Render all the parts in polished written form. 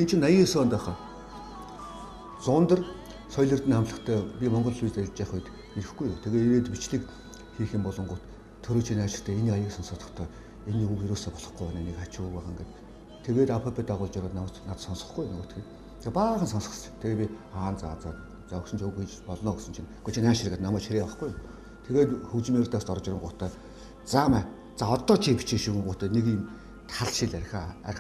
Би чинь 89 онд байхаа. Зундар соёл эрдэнэ хамтлагтай би Монгол улсад ажиллаж байх үед ирэхгүй юу. Тэгээ ирээд бичлэг хийх юм болонгууд төрөөжийн ажилтаа энэ аяыг сонсохдоо энэ үг юусоо болохгүй байна нэг хачуу байгаа ингээд. Тэгээд алфабет дагуулж ороод над сонсохгүй нөгөөдгөө. Тэгээ баахан сонсгосон. Тэгээ би за өгсөн ч үг гэж болно гэсэн чинь. Гэхдээ чи нааш ирэхэд намайг ширээ авахгүй юу. Тэгээд хөгжмийн эрдэнэст орж ирэнгуутаа за одоо чи бичиж шүүнгуутаа нэг юм тал шил арих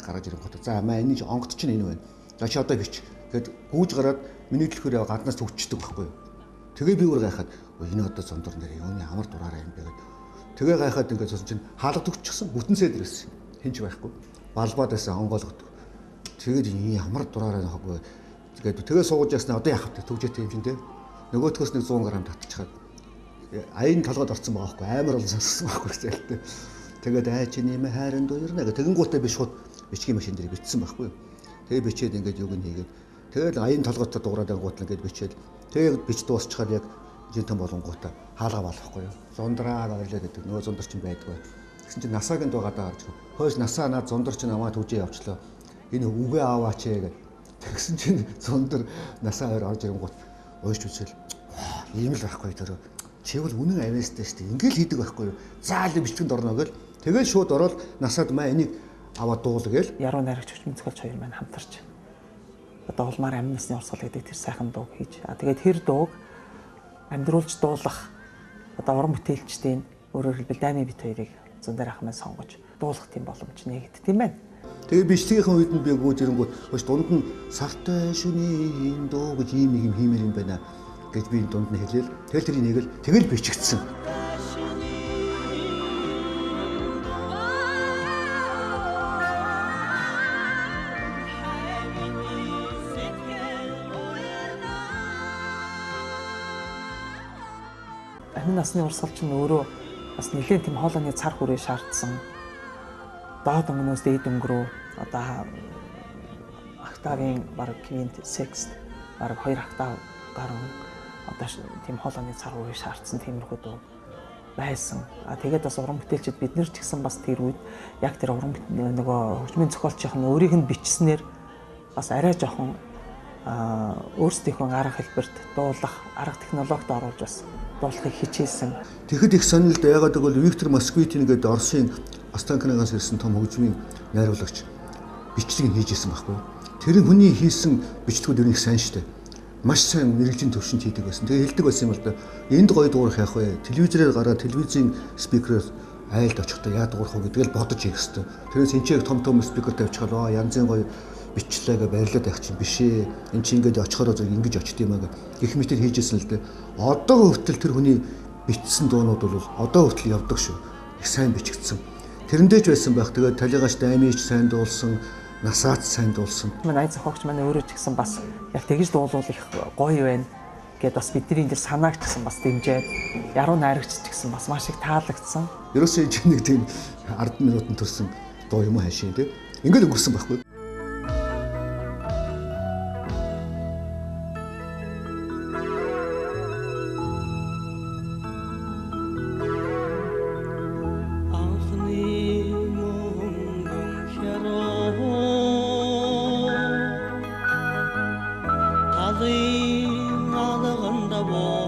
гаргаж ирэнгуутаа за маа энэ онгод чинь энэ байна. За чи одоо бич. Тэгэд гүүж гараад миний төлөхөөр гаднаас төвчдөг байхгүй юу. Тэгээ би өөр гайхаад энэ одоо зондөр нэр юуны амар дураараа юм бэ гэд. Тэгээ гайхаад ингээд сонсон чинь хаалга төвчсөн бүтэнсээ дээрсэн. Хинч байхгүй. Балбаад байсан онгойлгод. Тэгээд энэ ямар дураараа нөхөг. Тэгээ сууж яснаа одоо яах вэ? Төвжээтэй юм чинь те. Нөгөөтгөөс нэг 100 г татчихад аян толгойд орсон байгаа байхгүй амар олон сонссон байхгүй зэлтэй. Тэгээд чи нэмэ хайрын дуурна гэх тэгэнгүүтээ би шууд бичгийн машин дээр бичсэн байхгүй. Тэгээ бичээд ингээд юг нь хийгээд тэгээд аян толгойд дуурайд ангуутла ингээд бичээд тэгээд бич дуусчихад яг жинтэн болонгуудаа хаалга болохгүй юу. Зундраа гарлаа гэдэг нөгөө зундар чинь байдгүй. Тэгсэн чинь насаагийн дугаад гарч хойш насаа наад зундар чинь аваа төвжээ явчлаа. Энэ үгээ аваач гэдэг. Тэгсэн чинь зундар насаа хоёр орж ирэнгуут уйш үзэл ийм л байхгүй тэр чи бол үнэн авьяастай шүү дээ. Ингээл хийдэг байхгүй юу. Заал бичгэнд орно гэл. Тэгээд шууд ороод насаад маа энийг аваад дуул гээл. Яруу найрагч хүчмэн зохиолч хоёр маань хамтарч. Одоо улмаар амин насны урсгал гэдэг тэр сайхан дууг хийж. Тэгээд тэр дууг амьдруулж дуулах одоо уран бүтээлчдийн өөрөөр хэлбэл даймын бит хоёрыг зундар ах маань сонгож дуулах тийм боломж нэгт тийм байна. Тэгээ бичлэгийнхэн үед нь би гүйж ирэнгүүт хөөс дунд нь сартай шөнийн дуу гэж ийм нэг юм хиймээр юм байна гэж би дунд нь хэлээл. Тэгэл тэрийг нэг л тэгэл бичигдсэн. Амин насны урсгал чинь өөрөө бас нэлээд тийм хоолойны цар хүрээ шаардсан. Доод өнгнөөс дээд өнгөрөө одоо октавын баг квинт секст баг 2 октав гаруй одоо тийм хоолойны цар хүрээ шаардсан тиймэрхүү дуу байсан. Тэгээд бас уран бүтээлчид бид нэр ч гэсэн бас тэр үед яг тэр уран нөгөө хөгжмийн зохиолчийн өөрийнх нь бичснээр бас арай жоохон өөрсдийнхөө арга хэлбэрт дуулах арга технологид оруулж бас дуулахыг хичээсэн. Тэгэхэд их сонирхолтой яагаад гэвэл Виктор Москвитин гэдэг Оросын Останкинаас ирсэн том хөгжмийн найруулагч бичлэг хийж исэн байхгүй. Тэр хүний хийсэн бичлэгүүд ер нь их сайн шүү дээ. Маш сайн мэрэгжлийн төвшөнд хийдэг байсан. Тэгээ хэлдэг байсан юм л да. Энд гоё дуурах яах вэ? Телевизээр гараад телевизийн спикерээс айлд очихдоо яа дуурах вэ гэдгээл бодож хийх хэрэгтэй. Тэрээс энэ ч том спикер тавьчихлаа. Янзын гоё бичлэгээ барилаад байх чинь биш ээ. Энд чи ингээд очихороо зөв ингэж очт юм аа гэх мэтэр хийжсэн л дээ. Одоо хүртэл тэр хүний бичсэн дуунууд бол одоо хүртэл явдаг шүү. Их сайн бичигдсэн. Тэрэндээ ч байсан байх. Тэгээд талигаач даймич сайн дуулсан, насаац сайн дуулсан. Манай ай зохиогч манай өөрөө ч гэсэн бас яг тэгж дуулуул их гоё байна гэд бас бидний энэ санааг ч гэсэн бас дэмжээд яруу найрагч ч гэсэн бас маш их таалагдсан. Ерөөсөө чинь нэг тийм 10 минутанд төрсэн дуу юм хаашийн тийм. Ингээд өнгөрсөн байхгүй. Alın alığında bu